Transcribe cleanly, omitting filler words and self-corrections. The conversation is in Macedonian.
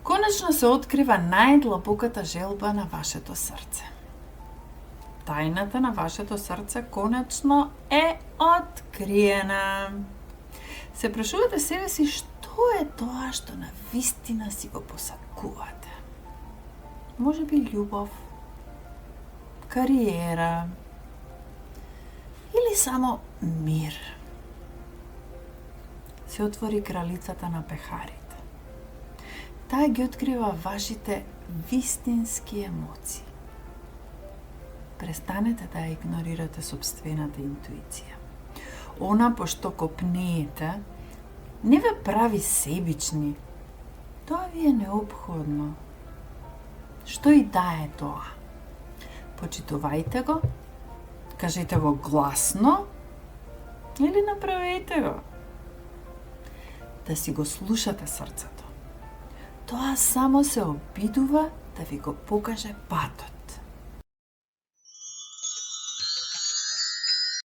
Конечно се открива најдлабоката желба на вашето срце. Тајната на вашето срце конечно е откриена. Се прашувате себе си што е тоа што на вистина си го посакувате. Може би љубов, кариера или само мир. Се отвори кралицата на пехарите. Таа ги открива вашите вистински емоции. Престанете да ја игнорирате собствената интуиција. Она пошто копнеете, не ве прави себични. Тоа ви е неопходно. Што и да е тоа. Почитувајте го, кажете го гласно или направете го. Да си го слушате срцето. Тоа само се обидува да ви го покаже патот.